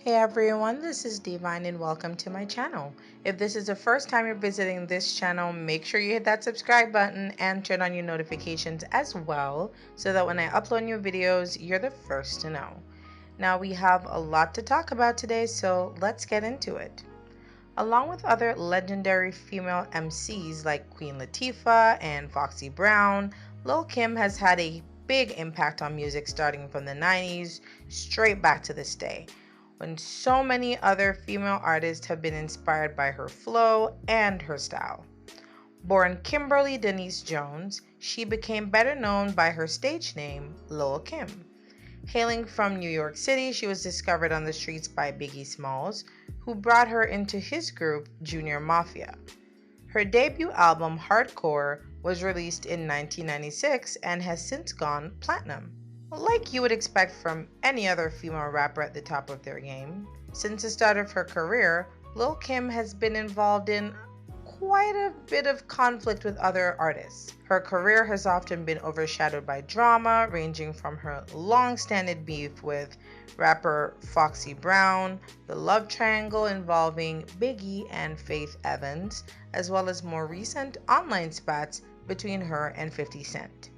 Hey everyone, this is D-Vyne and welcome to my channel. If this is the first time you're visiting this channel, make sure you hit that subscribe button and turn on your notifications as well so that when I upload new videos, you're the first to know. Now we have a lot to talk about today, so let's get into it. Along with other legendary female MCs like Queen Latifah and Foxy Brown, Lil Kim has had a big impact on music starting from the 90s straight back to this day, when so many other female artists have been inspired by her flow and her style. Born Kimberly Denise Jones, she became better known by her stage name, Lil Kim. Hailing from New York City, she was discovered on the streets by Biggie Smalls, who brought her into his group, Junior Mafia. Her debut album, Hardcore, was released in 1996 and has since gone platinum. Like you would expect from any other female rapper at the top of their game, since the start of her career, Lil Kim has been involved in quite a bit of conflict with other artists. Her career has often been overshadowed by drama, ranging from her long-standing beef with rapper Foxy Brown, the love triangle involving Biggie and Faith Evans, as well as more recent online spats between her and 50 Cent.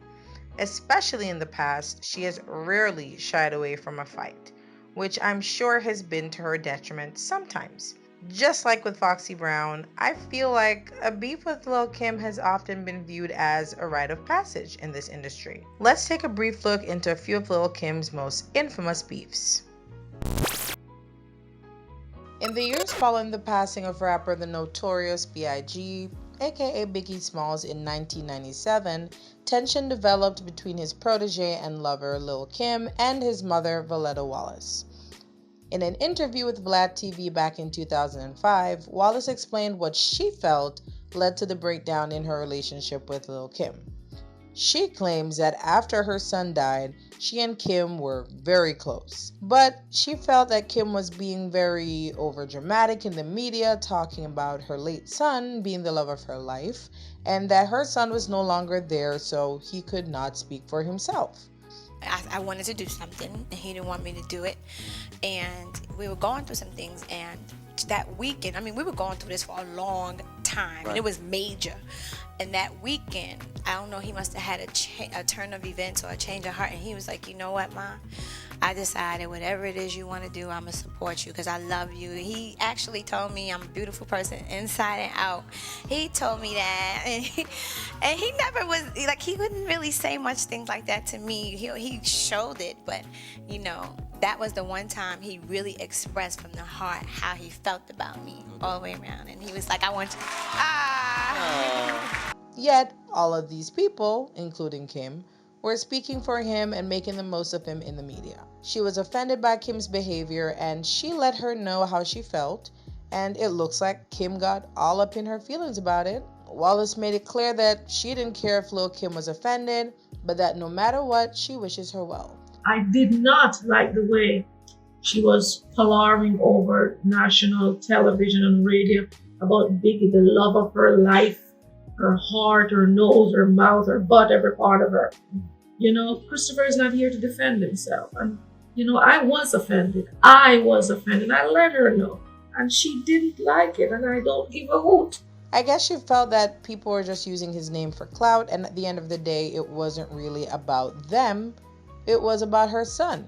Especially in the past, she has rarely shied away from a fight, which I'm sure has been to her detriment sometimes. Just like with Foxy Brown, I feel like a beef with Lil Kim has often been viewed as a rite of passage in this industry. Let's take a brief look into a few of Lil Kim's most infamous beefs. In the years following the passing of rapper the notorious B.I.G., aka Biggie Smalls, in 1997, tension developed between his protege and lover Lil Kim and his mother Voletta Wallace. In an interview with Vlad TV back in 2005, Wallace explained what she felt led to the breakdown in her relationship with Lil Kim. She claims that after her son died, she and Kim were very close. But she felt that Kim was being very overdramatic in the media, talking about her late son being the love of her life, and that her son was no longer there, so he could not speak for himself. I wanted to do something and he didn't want me to do it, and we were going through some things, and that weekend, we were going through this for a long time, and it was major. And that weekend, I don't know, he must have had a turn of events or a change of heart, and he was like, you know what, Ma, I decided whatever it is you want to do, I'm going to support you because I love you. He actually told me I'm a beautiful person inside and out. He told me that, and he never was, like, he wouldn't really say much things like that to me. He showed it, but, you know, that was the one time he really expressed from the heart how he felt about me all the way around. And he was like, I want you. Yet, all of these people, including Kim, were speaking for him and making the most of him in the media. She was offended by Kim's behavior and she let her know how she felt, and it looks like Kim got all up in her feelings about it. Wallace made it clear that she didn't care if Lil Kim was offended, but that no matter what, she wishes her well. I did not like the way she was palavering over national television and radio about Biggie, the love of her life, her heart, her nose, her mouth, her butt, every part of her. You know, Christopher is not here to defend himself. And, you know, I was offended. I let her know. And she didn't like it. And I don't give a hoot. I guess she felt that people were just using his name for clout. And at the end of the day, it wasn't really about them. It was about her son.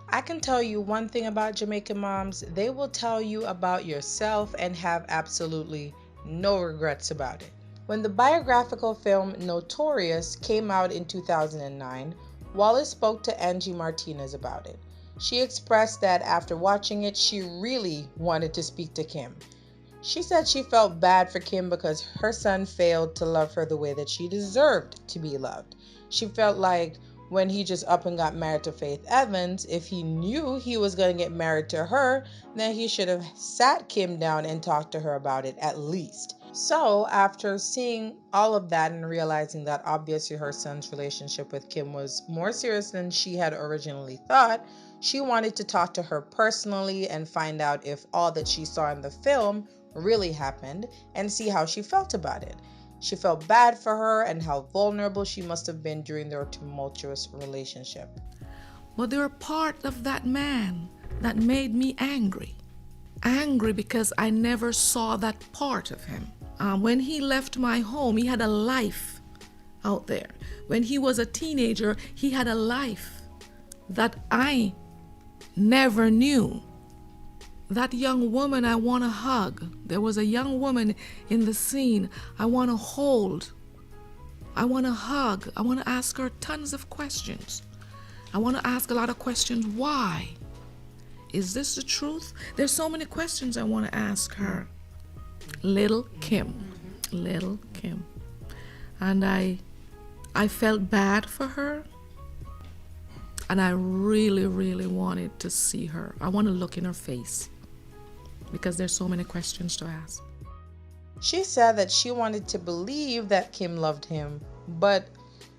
I can tell you one thing about Jamaican moms. They will tell you about yourself and have absolutely no regrets about it. When the biographical film Notorious came out in 2009, Wallace spoke to Angie Martinez about it. She expressed that after watching it, she really wanted to speak to Kim. She said she felt bad for Kim because her son failed to love her the way that she deserved to be loved. She felt like when he just up and got married to Faith Evans, if he knew he was going to get married to her, then he should have sat Kim down and talked to her about it at least. So after seeing all of that and realizing that obviously her son's relationship with Kim was more serious than she had originally thought, she wanted to talk to her personally and find out if all that she saw in the film really happened and see how she felt about it. She felt bad for her and how vulnerable she must have been during their tumultuous relationship. But they're part of that man. that made me angry. Angry because I never saw that part of him. When he left my home, he had a life out there. When he was a teenager, he had a life that I never knew. That young woman I want to hug. There was a young woman in the scene I want to hold. I want to hug. I want to ask her tons of questions. I want to ask a lot of questions. Why? Is this the truth? There's so many questions I want to ask her. Lil Kim. Lil Kim. And I felt bad for her. And I really, really wanted to see her. I want to look in her face because there's so many questions to ask. She said that she wanted to believe that Kim loved him, but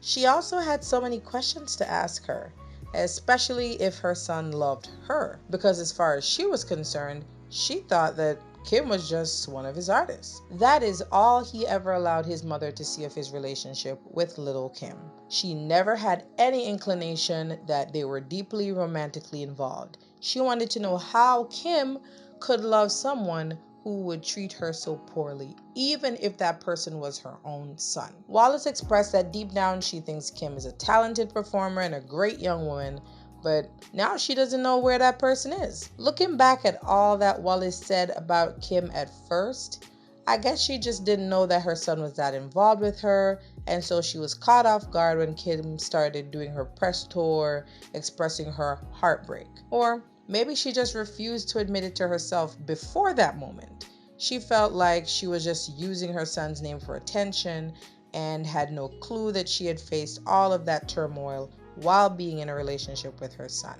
she also had so many questions to ask her, especially if her son loved her, because as far as she was concerned, she thought that Kim was just one of his artists. That is all he ever allowed his mother to see of his relationship with Lil Kim. She never had any inclination that they were deeply romantically involved. She wanted to know how Kim could love someone who would treat her so poorly, even if that person was her own son. Wallace expressed that deep down she thinks Kim is a talented performer and a great young woman, but now she doesn't know where that person is. Looking back at all that Wallace said about Kim at first, I guess she just didn't know that her son was that involved with her, and so she was caught off guard when Kim started doing her press tour, expressing her heartbreak. Or maybe she just refused to admit it to herself before that moment. She felt like she was just using her son's name for attention and had no clue that she had faced all of that turmoil while being in a relationship with her son.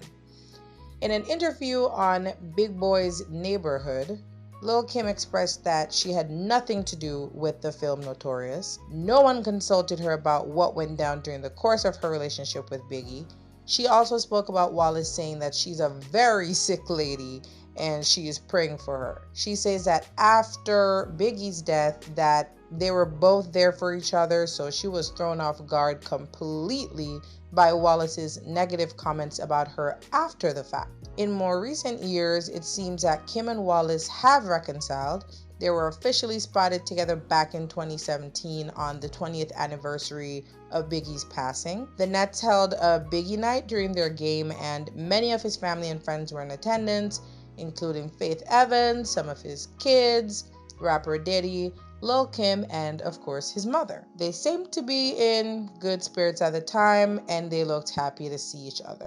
In an interview on Big Boy's Neighborhood, Lil Kim expressed that she had nothing to do with the film Notorious. No one consulted her about what went down during the course of her relationship with Biggie. She also spoke about Wallace saying that she's a very sick lady and she is praying for her. She says that after Biggie's death that they were both there for each other, so she was thrown off guard completely by Wallace's negative comments about her after the fact. In more recent years, it seems that Kim and Wallace have reconciled. They were officially spotted together back in 2017 on the 20th anniversary of Biggie's passing. The Nets held a Biggie night during their game, and many of his family and friends were in attendance, including Faith Evans, some of his kids, rapper Diddy, Lil Kim, and of course his mother. They seemed to be in good spirits at the time, and they looked happy to see each other.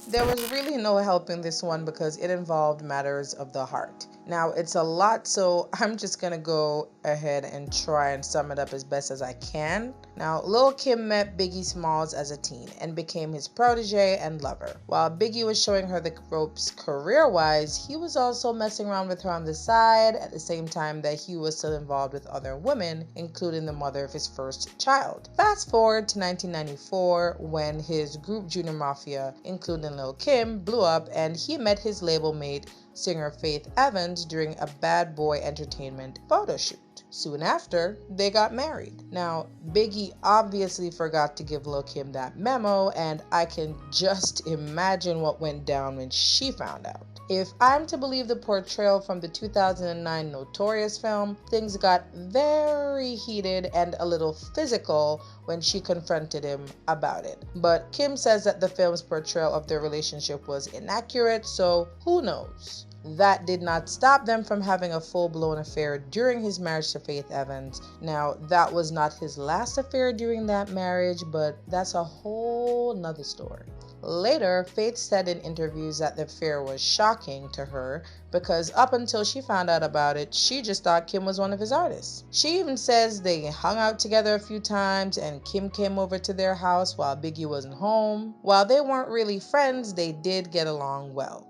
There was really no helping this one because it involved matters of the heart. Now, it's a lot, so I'm just gonna go ahead and try and sum it up as best as I can. Now, Lil Kim met Biggie Smalls as a teen and became his protege and lover. While Biggie was showing her the ropes career-wise, he was also messing around with her on the side at the same time that he was still involved with other women, including the mother of his first child. Fast forward to 1994 when his group Junior Mafia, including Lil Kim, blew up and he met his label mate, singer Faith Evans, during a Bad Boy Entertainment photo shoot. Soon after, they got married. Now, Biggie obviously forgot to give Lil Kim that memo, and I can just imagine what went down when she found out. If I'm to believe the portrayal from the 2009 Notorious film, things got very heated and a little physical when she confronted him about it. But Kim says that the film's portrayal of their relationship was inaccurate, so who knows? That did not stop them from having a full-blown affair during his marriage to Faith Evans. Now, that was not his last affair during that marriage, but that's a whole nother story. Later, Faith said in interviews that the affair was shocking to her because up until she found out about it, she just thought Kim was one of his artists. She even says they hung out together a few times and Kim came over to their house while Biggie wasn't home. While they weren't really friends, they did get along well.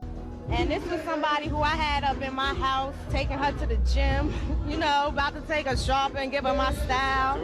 And this was somebody who I had up in my house, taking her to the gym, about to take her shopping, give her my style.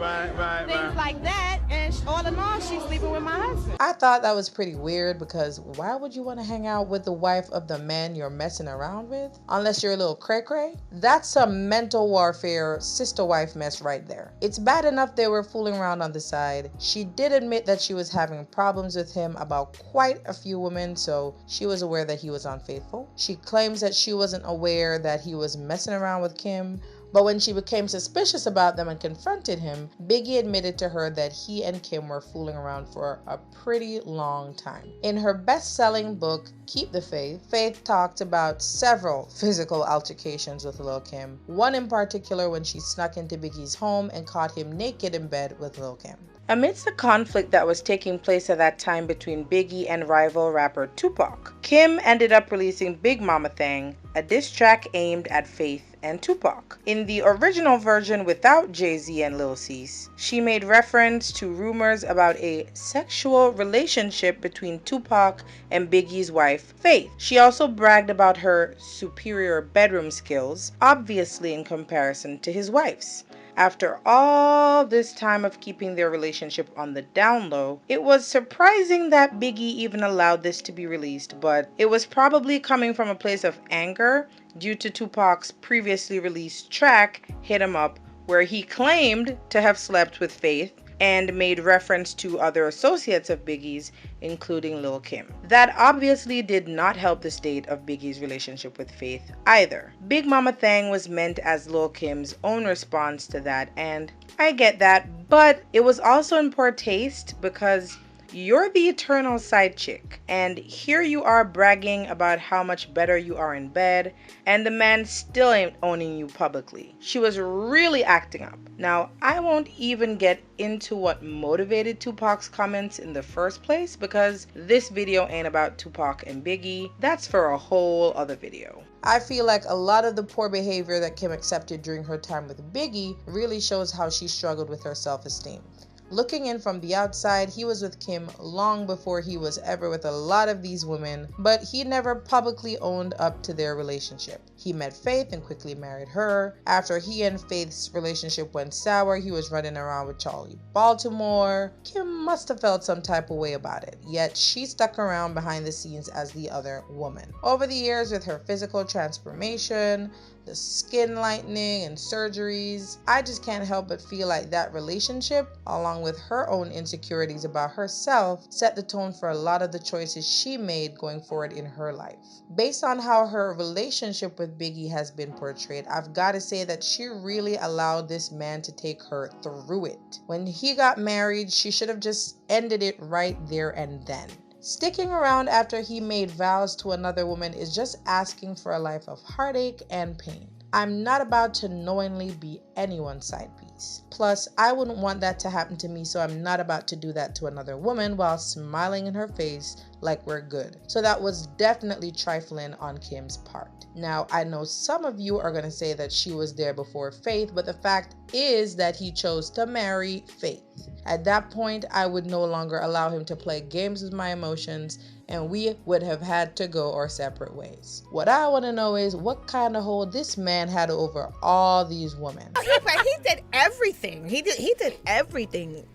Things like that. And all in all, she's sleeping with my husband. I thought that was pretty weird because why would you want to hang out with the wife of the man you're messing around with? Unless you're a little cray-cray? That's some mental warfare sister-wife mess right there. It's bad enough they were fooling around on the side. She did admit that she was having problems with him about quite a few women, so she was aware that he was unfaithful. She claims that she wasn't aware that he was messing around with Kim, but when she became suspicious about them and confronted him, Biggie admitted to her that he and Kim were fooling around for a pretty long time. In her best-selling book, Keep the Faith, Faith talked about several physical altercations with Lil Kim, one in particular when she snuck into Biggie's home and caught him naked in bed with Lil Kim. Amidst the conflict that was taking place at that time between Biggie and rival rapper Tupac, Kim ended up releasing Big Mama Thang, a diss track aimed at Faith and Tupac. In the original version without Jay-Z and Lil Cease, she made reference to rumors about a sexual relationship between Tupac and Biggie's wife, Faith. She also bragged about her superior bedroom skills, obviously in comparison to his wife's. After all this time of keeping their relationship on the down low, it was surprising that Biggie even allowed this to be released, but it was probably coming from a place of anger due to Tupac's previously released track, Hit 'Em Up, where he claimed to have slept with Faith and made reference to other associates of Biggie's, including Lil Kim. That obviously did not help the state of Biggie's relationship with Faith either. Big Mama Thang was meant as Lil Kim's own response to that, and I get that, but it was also in poor taste because you're the eternal side chick, and here you are bragging about how much better you are in bed, and the man still ain't owning you publicly. She was really acting up. Now, I won't even get into what motivated Tupac's comments in the first place because this video ain't about Tupac and Biggie. That's for a whole other video. I feel like a lot of the poor behavior that Kim accepted during her time with Biggie really shows how she struggled with her self-esteem. Looking in from the outside, he was with Kim long before he was ever with a lot of these women, but he never publicly owned up to their relationship. He met Faith and quickly married her. After he and Faith's relationship went sour, he was running around with Charlie Baltimore. Kim must have felt some type of way about it, yet she stuck around behind the scenes as the other woman. Over the years, with her physical transformation, the skin lightening and surgeries, I just can't help but feel like that relationship, along with her own insecurities about herself, set the tone for a lot of the choices she made going forward in her life. Based on how her relationship with Biggie has been portrayed, I've got to say that she really allowed this man to take her through it. When he got married, she should have just ended it right there and then. Sticking around after he made vows to another woman is just asking for a life of heartache and pain. I'm not about to knowingly be anyone's side piece. Plus, I wouldn't want that to happen to me, so I'm not about to do that to another woman while smiling in her face like we're good. So that was definitely trifling on Kim's part. Now, I know some of you are going to say that she was there before Faith, but the fact is that he chose to marry Faith. At that point, I would no longer allow him to play games with my emotions, and we would have had to go our separate ways. What I want to know is what kind of hold this man had over all these women. He did everything. He did everything.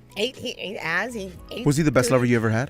Was he the best lover you ever had?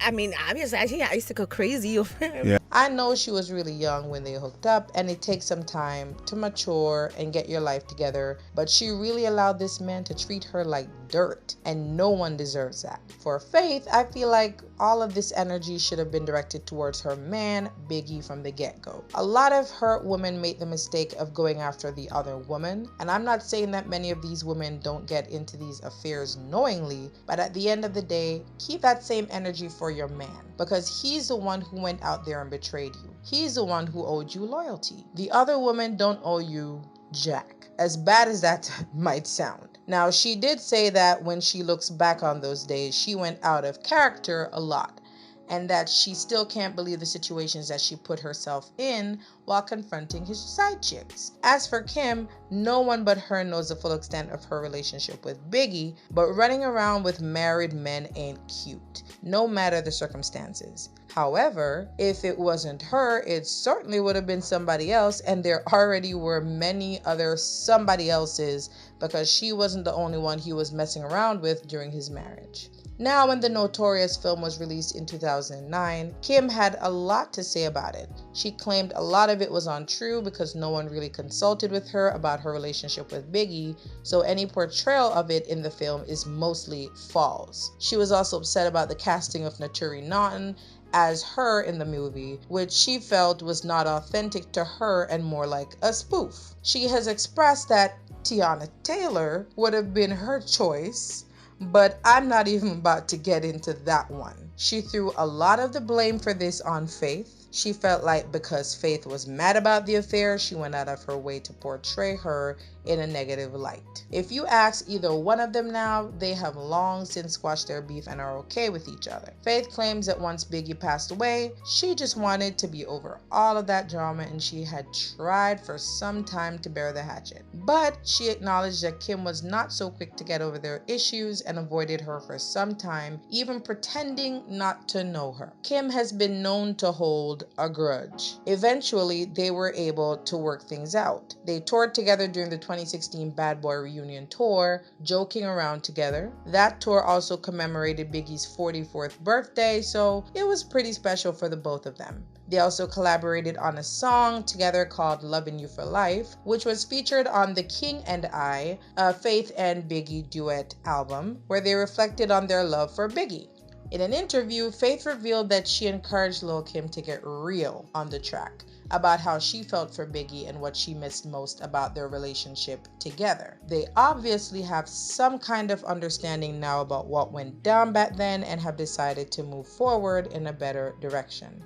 I mean, obviously, I used to go crazy over him. Yeah. I know she was really young when they hooked up, and it takes some time to mature and get your life together, but she really allowed this man to treat her like dirt, and no one deserves that. For Faith, I feel like all of this energy should have been directed towards her man, Biggie, from the get-go. A lot of hurt women make the mistake of going after the other woman, and I'm not saying that many of these women don't get into these affairs knowingly, but at the end of the day, keep that same energy for your man, because he's the one who went out there and betrayed you. He's the one who owed you loyalty. The other women don't owe you jack, as bad as that might sound. Now, she did say that when she looks back on those days, she went out of character a lot. and that she still can't believe the situations that she put herself in while confronting his side chicks. As for Kim, no one but her knows the full extent of her relationship with Biggie, but running around with married men ain't cute, no matter the circumstances. However, if it wasn't her, it certainly would have been somebody else, and there already were many other somebody else's, because she wasn't the only one he was messing around with during his marriage. Now, when the Notorious film was released in 2009, Kim had a lot to say about it. She claimed a lot of it was untrue because no one really consulted with her about her relationship with Biggie, so any portrayal of it in the film is mostly false. She was also upset about the casting of Naturi Naughton as her in the movie, which she felt was not authentic to her and more like a spoof. She has expressed that Tiana Taylor would have been her choice, but I'm not even about to get into that one. She threw a lot of the blame for this on Faith. She felt like because Faith was mad about the affair, she went out of her way to portray her in a negative light. If you ask either one of them now, they have long since squashed their beef and are okay with each other. Faith claims that once Biggie passed away, she just wanted to be over all of that drama and she had tried for some time to bear the hatchet. But she acknowledged that Kim was not so quick to get over their issues and avoided her for some time, even pretending not to know her. Kim has been known to hold a grudge. Eventually, they were able to work things out. They toured together during the 2016 Bad Boy Reunion Tour, joking around together. That tour also commemorated Biggie's 44th birthday, so it was pretty special for the both of them. They also collaborated on a song together called Lovin' You for Life, which was featured on the King and I, a Faith and Biggie duet album, where they reflected on their love for Biggie. In an interview, Faith revealed that she encouraged Lil Kim to get real on the track about how she felt for Biggie and what she missed most about their relationship together. They obviously have some kind of understanding now about what went down back then and have decided to move forward in a better direction.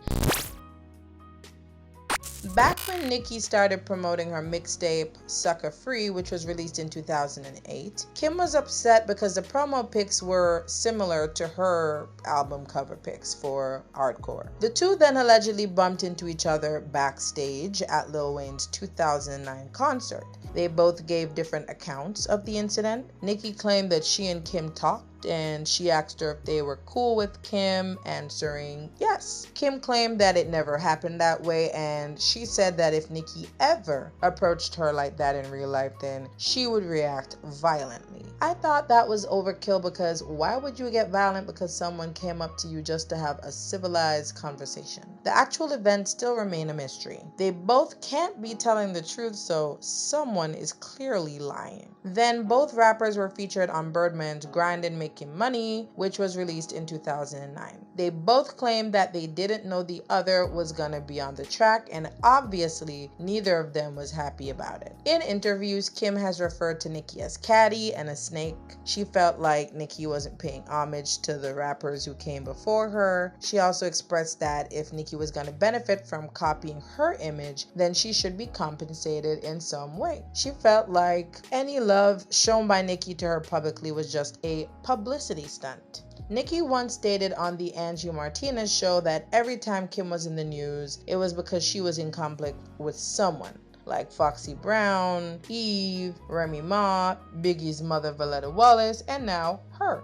Back when Nicki started promoting her mixtape Sucker Free, which was released in 2008, Kim was upset because the promo pics were similar to her album cover pics for Hardcore. The two then allegedly bumped into each other backstage at Lil Wayne's 2009 concert. They both gave different accounts of the incident. Nicki claimed that she and Kim talked and she asked her if they were cool with Kim, answering yes. Kim claimed that it never happened that way, and she said that if Nicki ever approached her like that in real life, then she would react violently. I thought that was overkill, because why would you get violent because someone came up to you just to have a civilized conversation? The actual events still remain a mystery. They both can't be telling the truth, so someone is clearly lying. Then both rappers were featured on Birdman's Grindin' Making Money, which was released in 2009. They both claimed that they didn't know the other was gonna be on the track, and obviously neither of them was happy about it. In interviews, Kim has referred to Nicki as catty and a snake. She felt like Nicki wasn't paying homage to the rappers who came before her. She also expressed that if Nicki was gonna benefit from copying her image, then she should be compensated in some way. She felt like any love shown by Nicki to her publicly was just a publicity stunt. Nicki once stated on the Angie Martinez show that every time Kim was in the news, it was because she was in conflict with someone, like Foxy Brown, Eve, Remy Ma, Biggie's mother Voletta Wallace, and now her.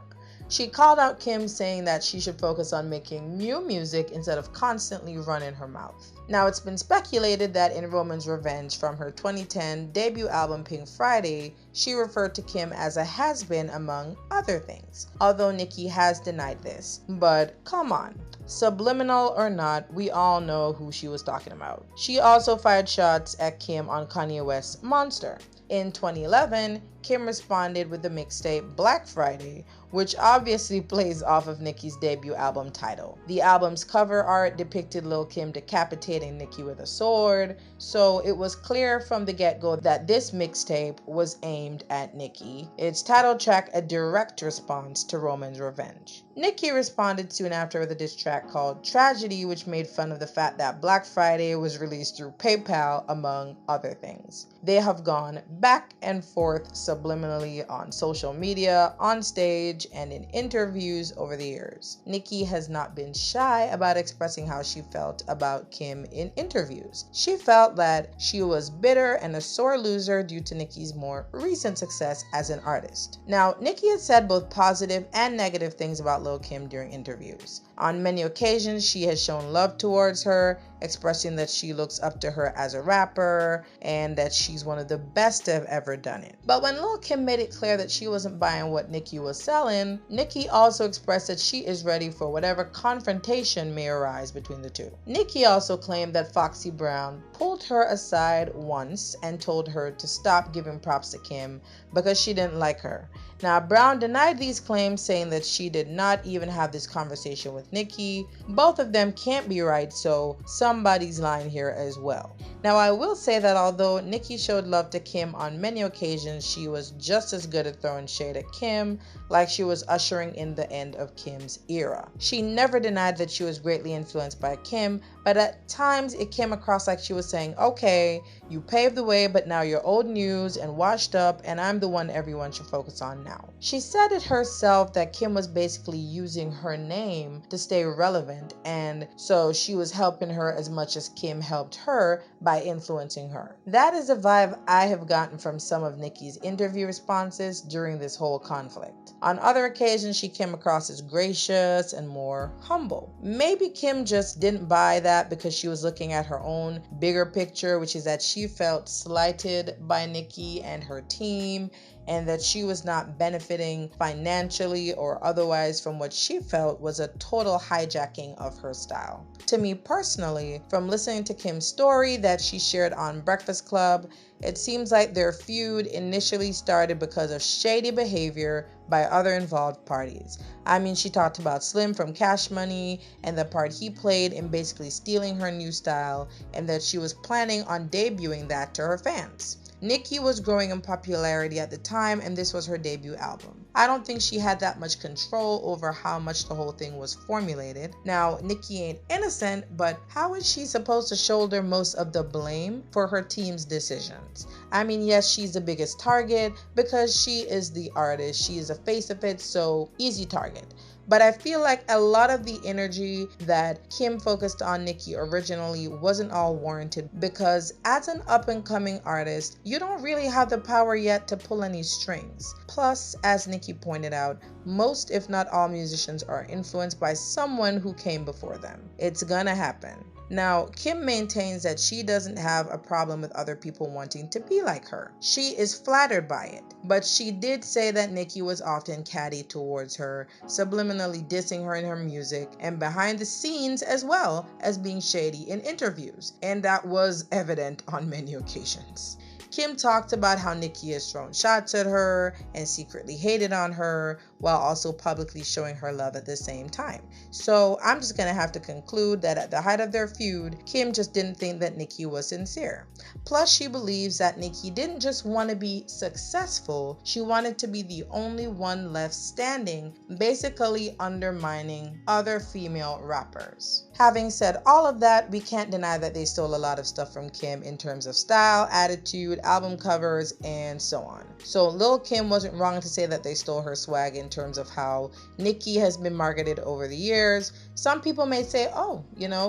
She called out Kim, saying that she should focus on making new music instead of constantly running her mouth. Now, it's been speculated that in Roman's Revenge from her 2010 debut album Pink Friday, she referred to Kim as a has-been, among other things, although Nicki has denied this. But come on. Subliminal or not, we all know who she was talking about. She also fired shots at Kim on Kanye West's Monster. In 2011, Kim responded with the mixtape Black Friday, which obviously plays off of Nicki's debut album title. The album's cover art depicted Lil Kim decapitating Nicki with a sword, so it was clear from the get-go that this mixtape was aimed at Nicki. Its title track a direct response to Roman's Revenge. Nicki responded soon after with a diss track called Tragedy, which made fun of the fact that Black Friday was released through PayPal, among other things. They have gone back and forth subliminally on social media, on stage, and in interviews over the years. Nicki has not been shy about expressing how she felt about Kim in interviews. She felt that she was bitter and a sore loser due to Nicki's more recent success as an artist. Now, Nicki has said both positive and negative things about Lil Kim during interviews. On many occasions, she has shown love towards her, expressing that she looks up to her as a rapper and that she's one of the best to have ever done it. But when Lil Kim made it clear that she wasn't buying what Nicki was selling, Nicki also expressed that she is ready for whatever confrontation may arise between the two. Nicki also claimed that Foxy Brown pulled her aside once and told her to stop giving props to Kim because she didn't like her. Now, Brown denied these claims, saying that she did not even have this conversation with Nicki. Both of them can't be right, so somebody's lying here as well. Now, I will say that although Nicki showed love to Kim on many occasions, she was just as good at throwing shade at Kim, like she was ushering in the end of Kim's era. She never denied that she was greatly influenced by Kim, but at times it came across like she was saying, okay, you paved the way, but now you're old news and washed up, and I'm the one everyone should focus on now. She said it herself that Kim was basically using her name to stay relevant, and so she was helping her as much as Kim helped her by influencing her. That is a vibe I have gotten from some of Nicki's interview responses during this whole conflict. On other occasions, she came across as gracious and more humble. Maybe Kim just didn't buy that because she was looking at her own bigger picture, which is that she felt slighted by Nicki and her team, and that she was not benefiting financially or otherwise from what she felt was a total hijacking of her style. To me personally, from listening to Kim's story that she shared on Breakfast Club, it seems like their feud initially started because of shady behavior by other involved parties. I mean, she talked about Slim from Cash Money and the part he played in basically stealing her new style, and that she was planning on debuting that to her fans. Nicki was growing in popularity at the time, and this was her debut album. I don't think she had that much control over how much the whole thing was formulated. Now, Nicki ain't innocent, but how is she supposed to shoulder most of the blame for her team's decisions? I mean, yes, she's the biggest target because she is the artist. She is a face of it, so easy target. But I feel like a lot of the energy that Kim focused on Nicki originally wasn't all warranted, because as an up-and-coming artist, you don't really have the power yet to pull any strings. Plus, as Nicki pointed out, most if not all musicians are influenced by someone who came before them. It's gonna happen. Now, Kim maintains that she doesn't have a problem with other people wanting to be like her. She is flattered by it, but she did say that Nicki was often catty towards her, subliminally dissing her in her music, and behind the scenes as well as being shady in interviews, and that was evident on many occasions. Kim talked about how Nicki has thrown shots at her and secretly hated on her, while also publicly showing her love at the same time. So I'm just gonna have to conclude that at the height of their feud, Kim just didn't think that Nicki was sincere. Plus, she believes that Nicki didn't just want to be successful, she wanted to be the only one left standing, basically undermining other female rappers. Having said all of that, we can't deny that they stole a lot of stuff from Kim in terms of style, attitude, album covers, and so on. So Lil Kim wasn't wrong to say that they stole her swag in terms of how Nicki has been marketed over the years. Some people may say, oh,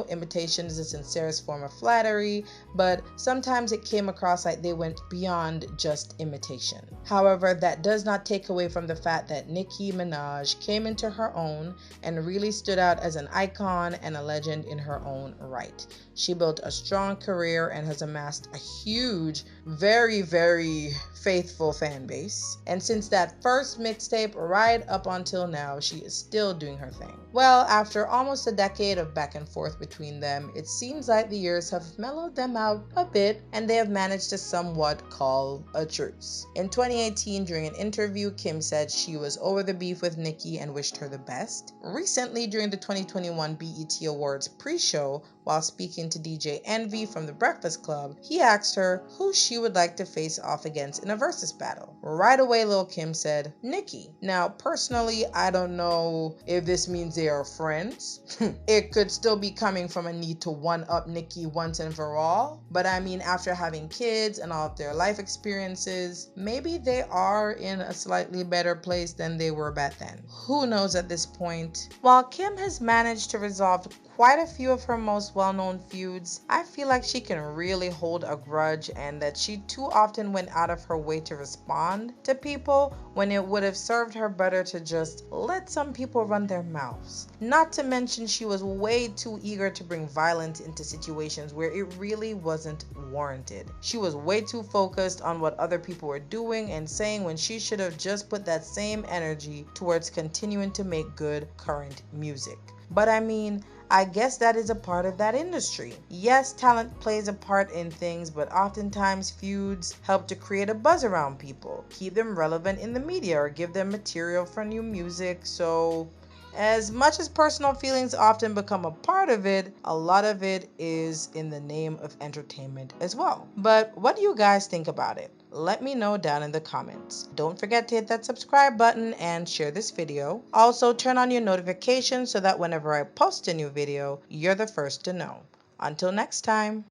imitation is the sincerest form of flattery, but sometimes it came across like they went beyond just imitation. However, that does not take away from the fact that Nicki Minaj came into her own and really stood out as an icon and a legend in her own right. She built a strong career and has amassed a huge, very, very faithful fan base. And since that first mixtape right up until now, she is still doing her thing. Well, after almost a decade of back and forth between them, it seems like the years have mellowed them out a bit, and they have managed to somewhat call a truce. In 2018, during an interview, Kim said she was over the beef with Nicki and wished her the best. Recently, during the 2021 BET Awards pre-show, while speaking to DJ Envy from The Breakfast Club, he asked her who she would like to face off against in a versus battle. Right away, Lil Kim said, Nicki. Now, personally, I don't know if this means they are friends. It could still be coming from a need to one-up Nicki once and for all, but I mean, after having kids and all of their life experiences, maybe they are in a slightly better place than they were back then. Who knows at this point? While Kim has managed to resolve quite a few of her most well-known feuds, I feel like she can really hold a grudge and that she too often went out of her way to respond to people when it would have served her better to just let some people run their mouths. Not to mention she was way too eager to bring violence into situations where it really wasn't warranted. She was way too focused on what other people were doing and saying when she should have just put that same energy towards continuing to make good current music. But I mean, I guess that is a part of that industry. Yes, talent plays a part in things, but oftentimes feuds help to create a buzz around people, keep them relevant in the media, or give them material for new music. So, as much as personal feelings often become a part of it, a lot of it is in the name of entertainment as well. But what do you guys think about it? Let me know down in the comments. Don't forget to hit that subscribe button and share this video. Also, turn on your notifications so that whenever I post a new video, you're the first to know. Until next time.